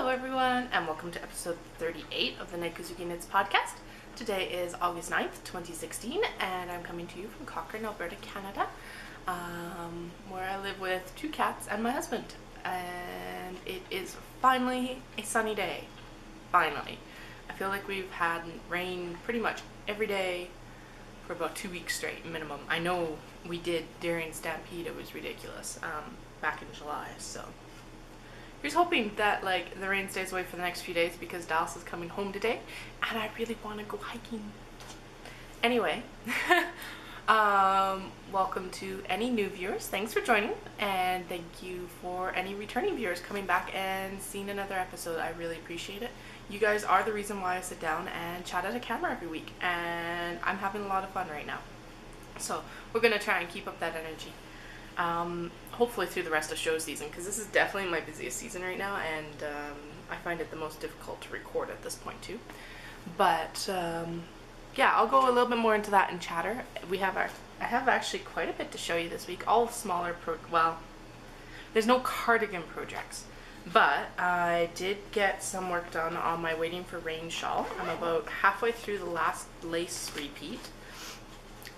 Hello everyone, and welcome to episode 38 of the Nikuzuki Knits podcast. Today is August 9th, 2016, and I'm coming to you from Cochrane, Alberta, Canada, where I live with 2 cats and my husband. And it is finally a sunny day. Finally. I feel like we've had rain pretty much every day for about 2 weeks straight, minimum. I know we did during Stampede, it was ridiculous, back in July, so here's hoping that the rain stays away for the next few days because Dallas is coming home today and I really want to go hiking. Anyway, welcome to any new viewers. Thanks for joining, and thank you for any returning viewers coming back and seeing another episode. I really appreciate it. You guys are the reason why I sit down and chat at a camera every week, and I'm having a lot of fun right now. So we're going to try and keep up that energy. Hopefully through the rest of show season, because this is definitely my busiest season right now, and I find it the most difficult to record at this point too. But yeah, I'll go a little bit more into that in chatter. I have actually quite a bit to show you this week, all smaller well, there's no cardigan projects, but I did get some work done on my Waiting for Rain shawl. I'm about halfway through the last lace repeat,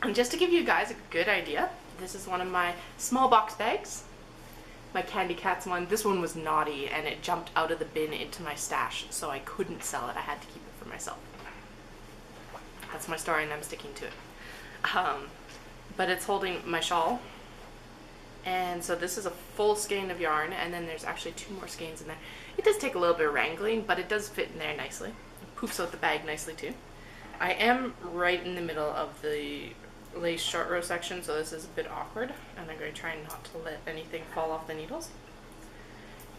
and just to give you guys a good idea, this is one of my small box bags, my Candy Cats one. This one was naughty and it jumped out of the bin into my stash, so I couldn't sell it. I had to keep it for myself. That's my story and I'm sticking to it. But it's holding my shawl, and so this is a full skein of yarn, and then there's actually 2 more skeins in there. It does take a little bit of wrangling, but it does fit in there nicely. It poofs out the bag nicely too. I am right in the middle of the lace short row section, so this is a bit awkward, and I'm going to try not to let anything fall off the needles.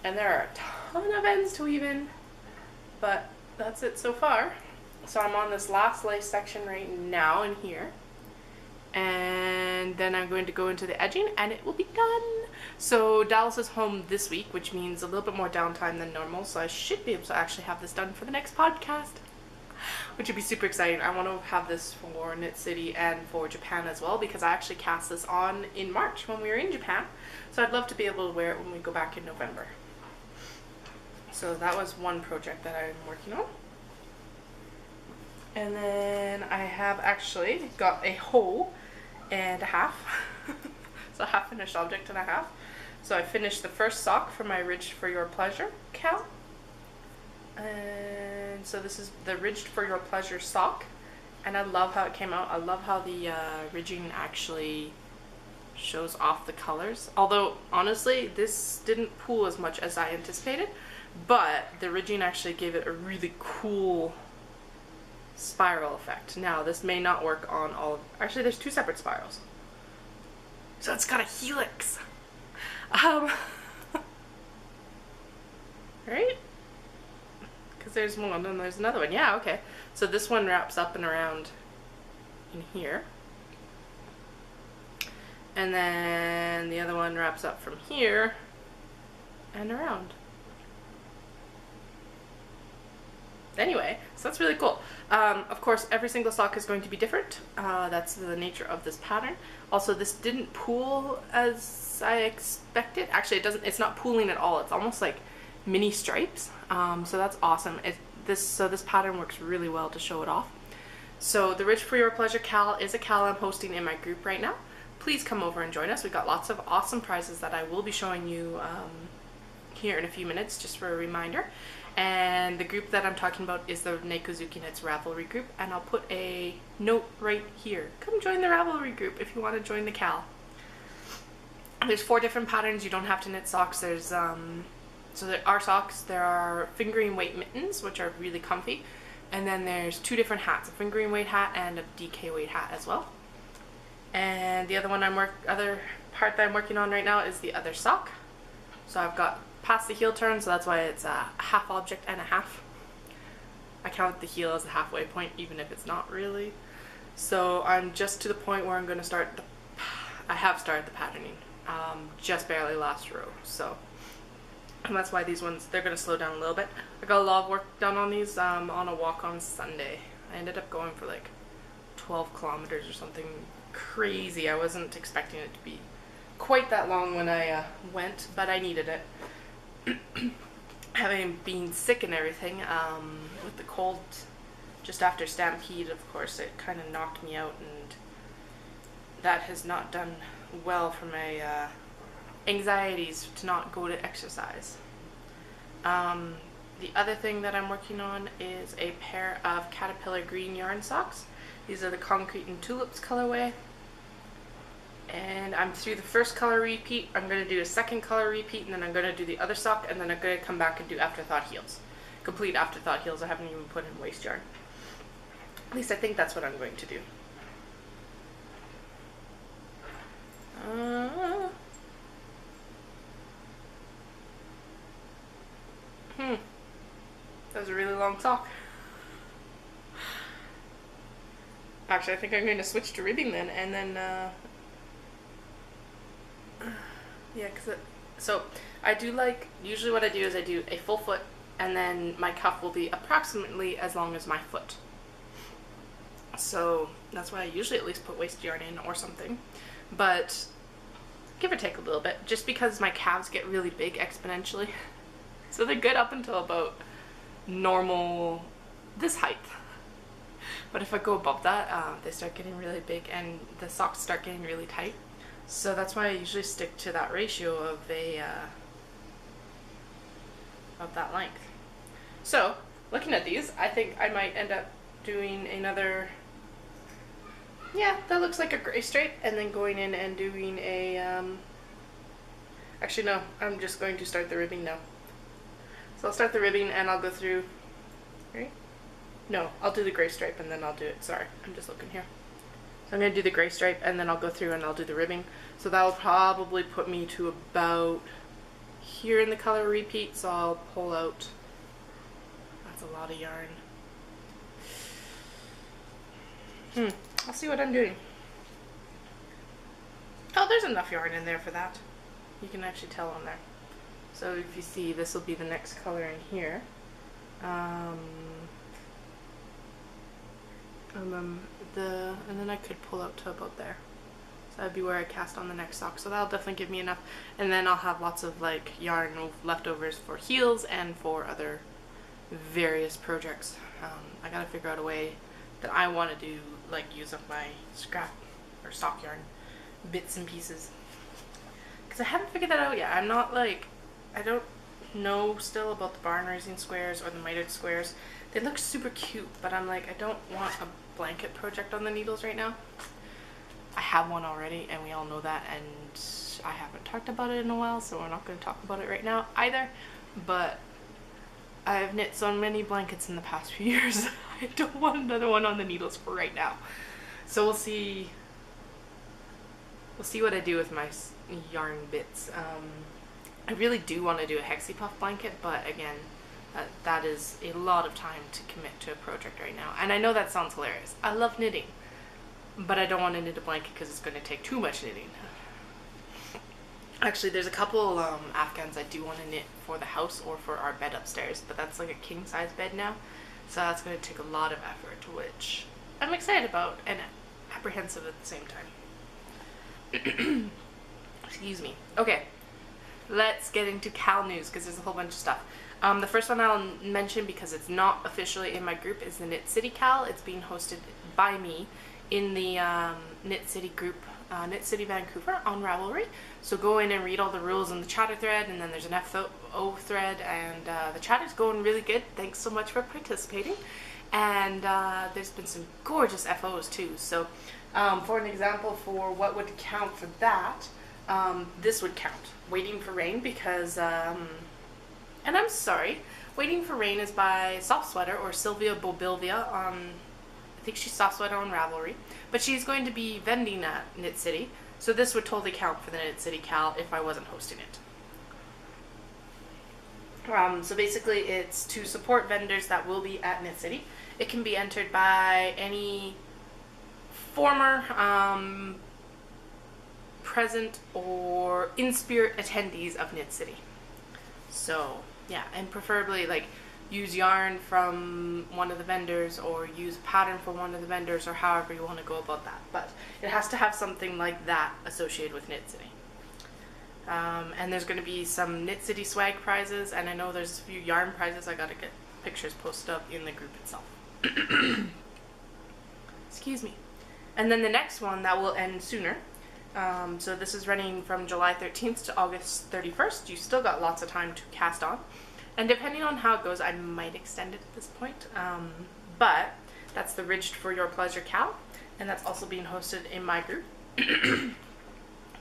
And there are a ton of ends to weave in, but that's it so far. So I'm on this last lace section right now in here, and then I'm going to go into the edging and it will be done. So Dallas is home this week, which means a little bit more downtime than normal, so I should be able to actually have this done for the next podcast, which would be super exciting. I want to have this for Knit City and for Japan as well, because I actually cast this on in March when we were in Japan, so I'd love to be able to wear it when we go back in November. So that was one project that I'm working on. And then I have actually got a whole and a half, so a half finished object and a half. So I finished the first sock for my Ridged for Your Pleasure cowl. And so this is the Ridged for Your Pleasure sock, and I love how it came out. I love how the ridging actually shows off the colors. Although honestly, this didn't pool as much as I anticipated, but the ridging actually gave it a really cool spiral effect. Now this may not work on all of, actually there's 2 separate spirals, so it's got a helix. Right? Because there's one and there's another one. Yeah, okay. So this one wraps up and around in here, and then the other one wraps up from here and around. Anyway, so that's really cool. Of course, every single sock is going to be different. That's the nature of this pattern. Also, this didn't pool as I expected. Actually, it doesn't. It's not pooling at all. It's almost like mini stripes. So that's awesome. So this pattern works really well to show it off. So the Ridged for Your Pleasure cowl is a cowl I'm hosting in my group right now. Please come over and join us. We've got lots of awesome prizes that I will be showing you here in a few minutes, just for a reminder. And the group that I'm talking about is the Nikuzuki Knits Ravelry group, and I'll put a note right here. Come join the Ravelry group if you want to join the cowl. There's 4 different patterns. You don't have to knit socks. There's so there are socks, there are fingering weight mittens, which are really comfy, and then there's 2 different hats, a fingering weight hat and a DK weight hat as well. And the other part that I'm working on right now is the other sock. So I've got past the heel turn, so that's why it's a half object and a half. I count the heel as a halfway point, even if it's not really. So I'm just to the point where I'm going to start I have started the patterning, just barely last row. So, and that's why these ones, they're going to slow down a little bit. I got a lot of work done on these on a walk on Sunday. I ended up going for like 12 kilometers or something crazy. I wasn't expecting it to be quite that long when I went, but I needed it. having been sick and everything, with the cold just after Stampede, of course, it kind of knocked me out, and that has not done well for my anxieties to not go to exercise. The other thing that I'm working on is a pair of Caterpillar green yarn socks. These are the Concrete and Tulips colorway. And I'm through the first color repeat. I'm going to do a second color repeat, and then I'm going to do the other sock, and then I'm going to come back and do Afterthought heels. Complete Afterthought heels. I haven't even put in waste yarn. At least I think that's what I'm going to do. That was a really long sock. Actually, I think I'm going to switch to ribbing then, and then, yeah, so I do like, usually what I do is I do a full foot, and then my cuff will be approximately as long as my foot. So that's why I usually at least put waist yarn in or something, but give or take a little bit, just because my calves get really big exponentially. So they're good up until about normal, this height. But if I go above that, they start getting really big and the socks start getting really tight. So that's why I usually stick to that ratio of that length. So looking at these, I think I might end up doing another, yeah, that looks like a gray stripe, and then going in and doing a, actually no, I'm just going to start the ribbing now. So I'll start the ribbing and I'll go through, right? No, I'll do the gray stripe and then I'll do it. Sorry, I'm just looking here. So I'm going to do the gray stripe and then I'll go through and I'll do the ribbing. So that will probably put me to about here in the color repeat. So I'll pull out, that's a lot of yarn. I'll see what I'm doing. Oh, there's enough yarn in there for that. You can actually tell on there. So if you see, this will be the next color in here. And then I could pull out to about there. So that'd be where I cast on the next sock. So that'll definitely give me enough. And then I'll have lots of like yarn leftovers for heels and for other various projects. I gotta figure out a way that I want to do, like use up my scrap or stock yarn bits and pieces. Because I haven't figured that out yet. I'm not like, I don't know still about the barn raising squares or the mitered squares. They look super cute, but I'm like, I don't want a blanket project on the needles right now. I have one already, and we all know that, and I haven't talked about it in a while, so we're not going to talk about it right now either. But I've knit so many blankets in the past few years. I don't want another one on the needles for right now. So we'll see. We'll see what I do with my yarn bits. I really do want to do a Hexie Puff blanket, but again, that is a lot of time to commit to a project right now. And I know that sounds hilarious. I love knitting, but I don't want to knit a blanket because it's going to take too much knitting. Actually, there's a couple Afghans I do want to knit for the house or for our bed upstairs, but that's like a king size bed now, so that's going to take a lot of effort, which I'm excited about and apprehensive at the same time. Excuse me. Okay, let's get into Cal news because there's a whole bunch of stuff. The first one I'll mention, because it's not officially in my group, is the Knit City Cal. It's being hosted by me in the Knit City group, Knit City Vancouver on Ravelry. So go in and read all the rules in the chatter thread, and then there's an FO thread, and the chat is going really good. Thanks so much for participating. And there's been some gorgeous FOs too. So for an example for what would count for that, this would count. Waiting for Rain, because and I'm sorry, Waiting for Rain is by Soft Sweater, or Sylvia Bobilvia on, I think she's Soft Sweater on Ravelry, but she's going to be vending at Knit City, so this would totally count for the Knit City Cal if I wasn't hosting it. So basically it's to support vendors that will be at Knit City. It can be entered by any former, present, or in-spirit attendees of Knit City. So yeah, and preferably like use yarn from one of the vendors or use a pattern for one of the vendors, or however you want to go about that. But it has to have something like that associated with Knit City. And there's going to be some Knit City swag prizes, and I know there's a few yarn prizes I gotta get pictures posted up in the group itself. Excuse me. And then the next one that will end sooner. So this is running from July 13th to August 31st. You still got lots of time to cast on. And depending on how it goes, I might extend it at this point. But that's the Ridged for Your Pleasure Cal, and that's also being hosted in my group.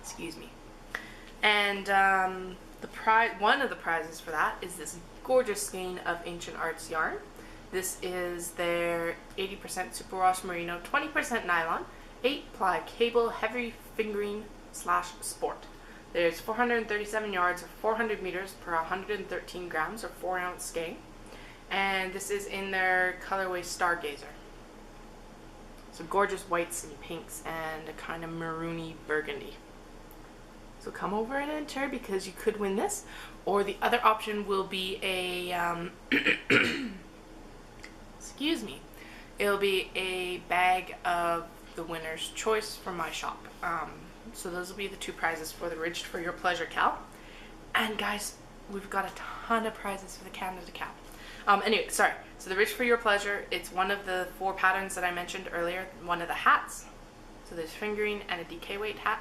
Excuse me. And one of the prizes for that is this gorgeous skein of Ancient Arts yarn. This is their 80% superwash merino, 20% nylon, 8-ply cable, heavy fingering / sport. There's 437 yards or 400 meters per 113 grams or 4-ounce skein. And this is in their colorway Stargazer. So gorgeous whites and pinks and a kind of maroony burgundy. So come over and enter because you could win this. Or the other option will be a, excuse me, it'll be a bag of the winner's choice from my shop. So those will be the two prizes for the Ridged for Your Pleasure Cal. And guys, we've got a ton of prizes for the Canada Cal. Anyway, sorry. So the Ridged for Your Pleasure, it's one of the 4 patterns that I mentioned earlier. One of the hats. So there's fingering and a DK weight hat,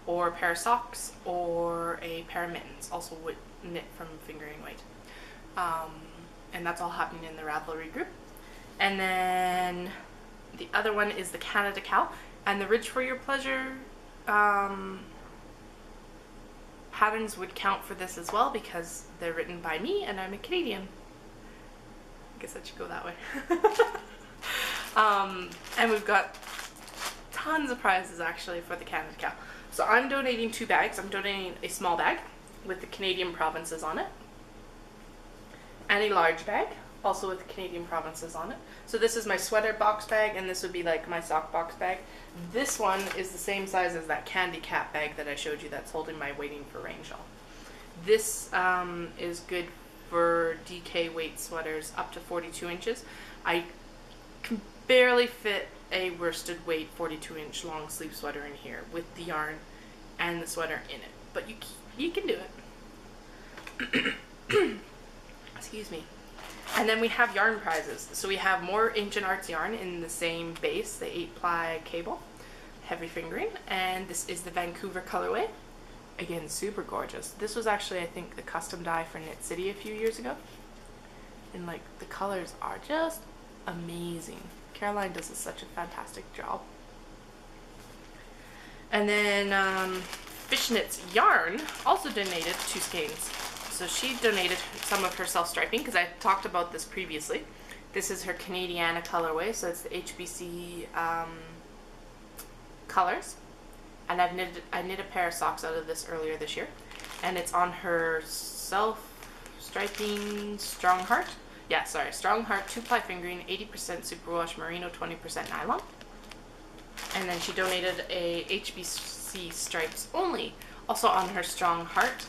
or a pair of socks, or a pair of mittens, also knit from fingering weight. And that's all happening in the Ravelry group. And then the other one is the Canada Cal, and the Ridged for Your Pleasure patterns would count for this as well because they're written by me and I'm a Canadian. I guess that should go that way. And we've got tons of prizes actually for the Canada Cal. So I'm donating 2 bags. I'm donating a small bag with the Canadian provinces on it, and a large bag also with the Canadian provinces on it. So this is my sweater box bag, and this would be like my sock box bag. This one is the same size as that Candy Cat bag that I showed you that's holding my Waiting for Rain shawl. This is good for DK weight sweaters up to 42 inches. I can barely fit a worsted weight 42-inch long sleeve sweater in here with the yarn and the sweater in it, but you can do it. Excuse me. And then we have yarn prizes. So we have more Ancient Arts yarn in the same base, the 8-ply cable, heavy fingering, and this is the Vancouver colorway. Again, super gorgeous. This was actually, I think, the custom dye for Knit City a few years ago. And like, the colors are just amazing. Caroline does such a fantastic job. And then Fishnet's Yarn also donated 2 skeins. So she donated some of her self-striping because I talked about this previously. This is her Canadiana colorway, so it's the HBC colors. And I knit a pair of socks out of this earlier this year. And it's on her self-striping Strong Heart. Yeah, sorry, Strong Heart 2-ply fingering, 80% superwash merino, 20% nylon. And then she donated a HBC stripes only, also on her Strong Heart.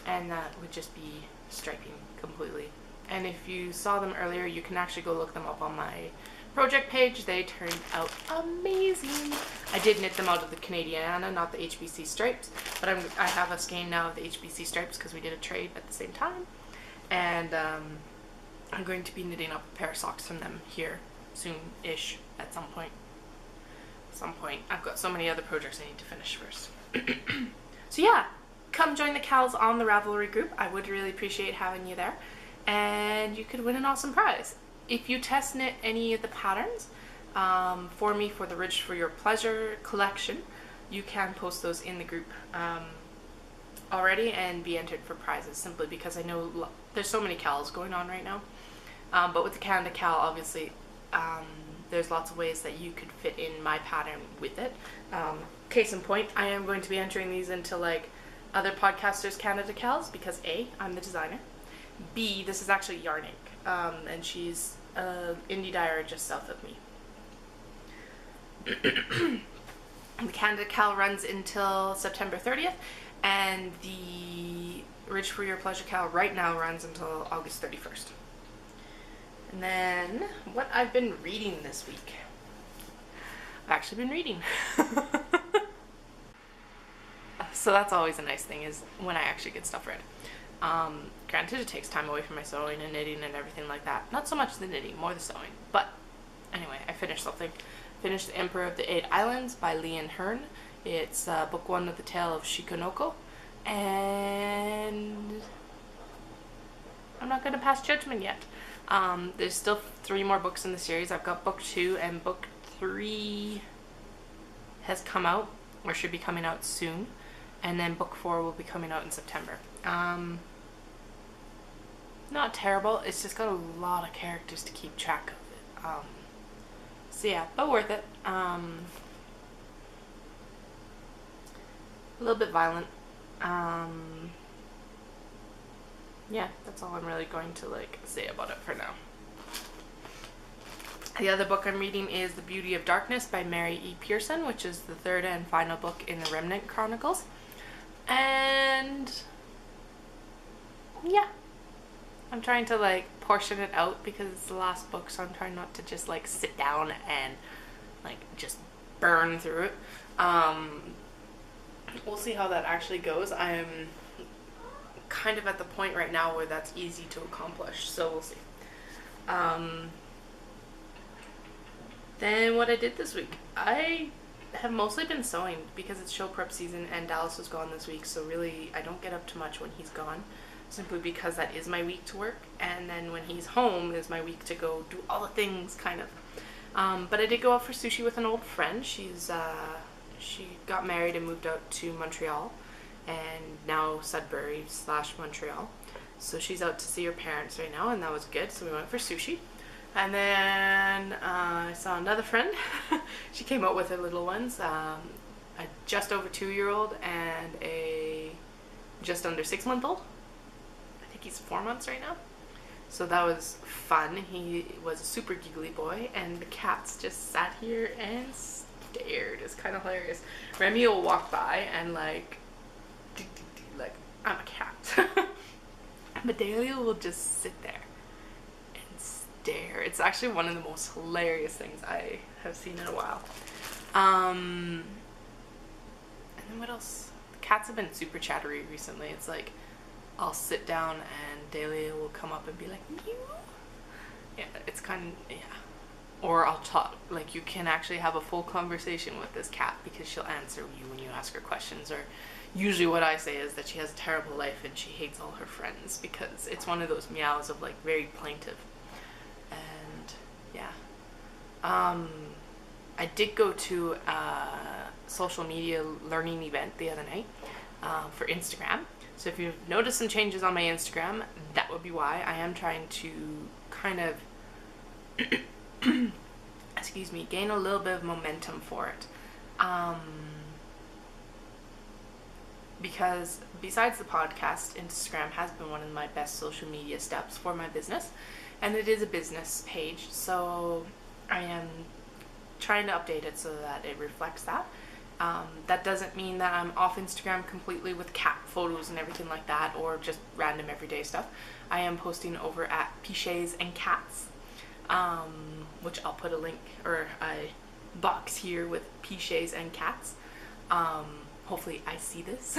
And that would just be striping completely. And if you saw them earlier, you can actually go look them up on my project page. They turned out amazing. I did knit them out of the Canadiana, not the HBC stripes, but I have a skein now of the HBC stripes because we did a trade at the same time. And I'm going to be knitting up a pair of socks from them here soon-ish at some point. I've got so many other projects I need to finish first. So yeah, come join the Cals on the Ravelry group. I would really appreciate having you there. And you could win an awesome prize. If you test knit any of the patterns for me for the Ridged for Your Pleasure collection, you can post those in the group already and be entered for prizes, simply because I know there's so many Cals going on right now. But with the Canada Cal, obviously, there's lots of ways that you could fit in my pattern with it. Case in point, I am going to be entering these into like other podcasters' Canada Cals because A, I'm the designer. B, this is actually Yarn Ink, and she's an indie dyer just south of me. The Canada Cal runs until September 30th, and the Ridged for Your Pleasure Cal right now runs until August 31st. And then, what I've been reading this week. I've actually been reading. So that's always a nice thing, is when I actually get stuff read. Granted, it takes time away from my sewing and knitting and everything like that. Not so much the knitting, more the sewing. But anyway, I finished something. Finished The Emperor of the Eight Islands by Leanne Hearn. It's book 1 of the Tale of Shikonoko. And I'm not going to pass judgment yet. There's still 3 more books in the series. I've got book 2, and book 3 has come out, or should be coming out soon. And then book 4 will be coming out in September. Not terrible. It's just got a lot of characters to keep track of it. So yeah, but worth it. A little bit violent. Yeah, that's all I'm really going to say about it for now. The other book I'm reading is The Beauty of Darkness by Mary E. Pearson, which is the 3rd and final book in the Remnant Chronicles. And yeah, I'm trying to portion it out because it's the last book, so I'm trying not to just sit down and just burn through it. We'll see how that actually goes. I'm kind of at the point right now where that's easy to accomplish, so we'll see. Then what I did this week, I have mostly been sewing because it's show prep season and Dallas was gone this week, so really I don't get up to much when he's gone, simply because that is my week to work, and then when he's home is my week to go do all the things, kind of. But I did go out for sushi with an old friend. She got married and moved out to Montreal, and now Sudbury / Montreal. So she's out to see her parents right now, and that was good. So we went for sushi. And then I saw another friend. She came out with her little ones, a just over 2-year-old and a just under 6-month-old. I think he's 4 months right now. So that was fun. He was a super giggly boy, and the cats just sat here and stared. It's kind of hilarious. Remy will walk by and I'm a cat. But Dahlia will just sit there and stare. It's actually one of the most hilarious things I have seen in a while. And then what else? The cats have been super chattery recently. It's I'll sit down and Dahlia will come up and be like, meow. Yeah, it's kind of, yeah. Or I'll talk, you can actually have a full conversation with this cat because she'll answer you when you ask her questions. Or usually what I say is that she has a terrible life and she hates all her friends, because it's one of those meows of very plaintive. And yeah. I did go to a social media learning event the other night for Instagram. So if you've noticed some changes on my Instagram, that would be why. I am trying to kind of excuse me, gain a little bit of momentum for it. Because besides the podcast, Instagram has been one of my best social media steps for my business, and it is a business page, so I am trying to update it so that it reflects that. That doesn't mean that I'm off Instagram completely with cat photos and everything like that, or just random everyday stuff. I am posting over at Piches and Cats, which I'll put a link or a box here with Piches and Cats. Hopefully I see this.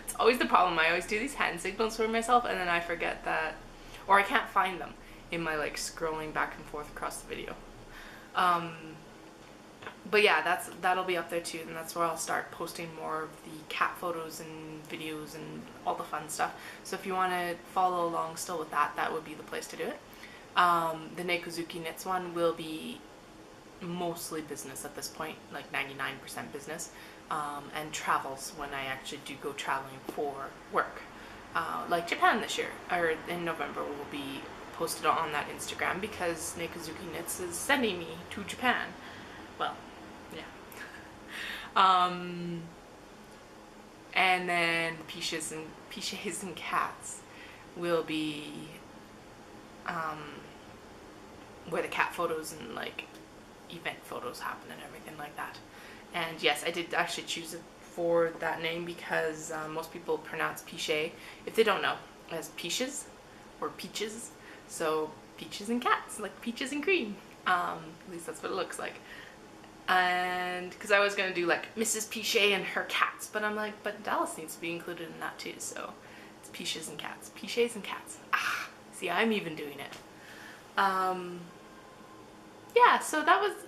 It's always the problem. I always do these hand signals for myself and then I forget that, or I can't find them in my scrolling back and forth across the video. But yeah, that'll be up there too, and that's where I'll start posting more of the cat photos and videos and all the fun stuff. So if you want to follow along still with that, that would be the place to do it. The Nekozuki Knits one will be mostly business at this point, 99% business, and travels when I actually do go traveling for work. Like Japan this year, or in November, will be posted on that Instagram because Nekozuki Knits is sending me to Japan. Well, yeah. And then Piches and Cats will be where the cat photos and event photos happen and everything like that. And yes, I did actually choose it for that name because most people pronounce Piche, if they don't know, as Peaches or Peaches. So Peaches and Cats, like peaches and cream. At least that's what it looks like. And because I was going to do like Mrs. Pichet and her cats, but I'm like, but Dallas needs to be included in that too, so it's Piches and cats. Pichets and cats. Ah, see, I'm even doing it. Yeah, so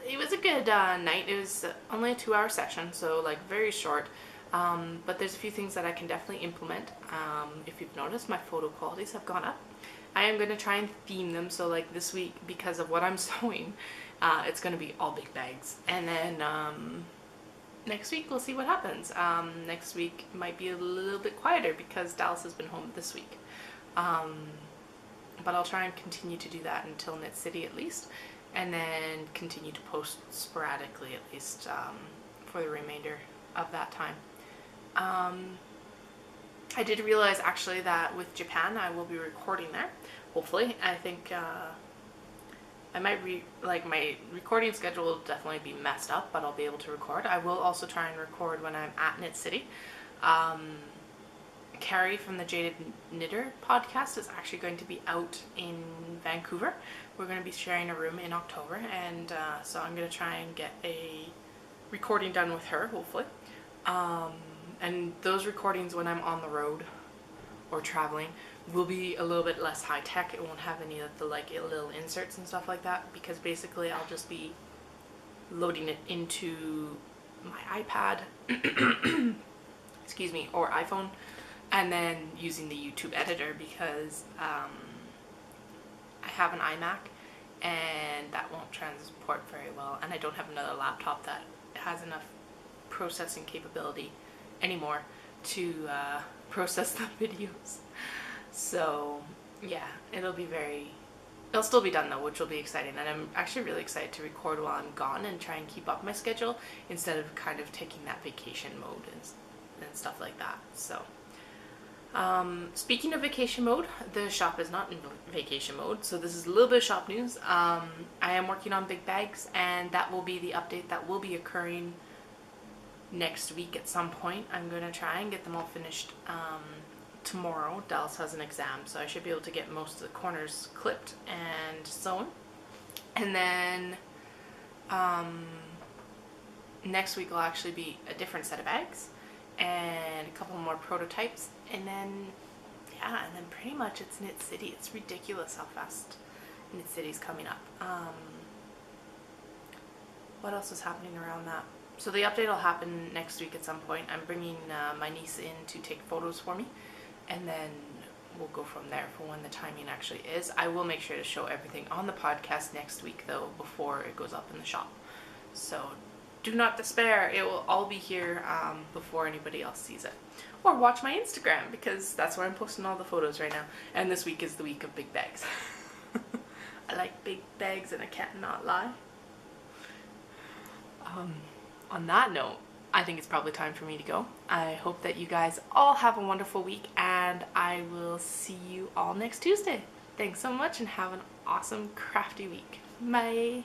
it was a good night. It was only a 2-hour session, so like very short. But there's a few things that I can definitely implement. If you've noticed, my photo qualities have gone up. I am going to try and theme them, so like this week, because of what I'm sewing, it's going to be all big bags. And then next week we'll see what happens. Next week might be a little bit quieter because Dallas has been home this week. But I'll try and continue to do that until Knit City at least, and then continue to post sporadically at least for the remainder of that time. I did realize actually that with Japan I will be recording there. Hopefully, I think I might my recording schedule will definitely be messed up, but I'll be able to record. I will also try and record when I'm at Knit City. Carrie from the Jaded Knitter podcast is actually going to be out in Vancouver. We're going to be sharing a room in October, and so I'm going to try and get a recording done with her, hopefully. And those recordings when I'm on the road or traveling will be a little bit less high tech. It won't have any of the like little inserts and stuff like that, because basically I'll just be loading it into my iPad excuse me, or iPhone, and then using the YouTube editor, because I have an iMac and that won't transport very well, and I don't have another laptop that has enough processing capability anymore to process the videos. So yeah, it'll still be done though, which will be exciting, and I'm actually really excited to record while I'm gone and try and keep up my schedule instead of kind of taking that vacation mode and stuff like that. So speaking of vacation mode, the shop is not in vacation mode, so this is a little bit of shop news. I am working on big bags, and that will be the update that will be occurring next week at some point. I'm going to try and get them all finished tomorrow. Dallas has an exam, so I should be able to get most of the corners clipped and sewn. And then next week will actually be a different set of bags and a couple more prototypes, and then yeah, and then pretty much it's Knit City. It's ridiculous how fast Knit City's coming up. What else is happening around that? So the update will happen next week at some point. I'm bringing my niece in to take photos for me, and then we'll go from there for when the timing actually is. I will make sure to show everything on the podcast next week though, before it goes up in the shop. So do not despair. It will all be here before anybody else sees it. Or watch my Instagram, because that's where I'm posting all the photos right now. And this week is the week of big bags. I like big bags and I can't not lie. On that note, I think it's probably time for me to go. I hope that you guys all have a wonderful week, and I will see you all next Tuesday. Thanks so much, and have an awesome crafty week. Bye!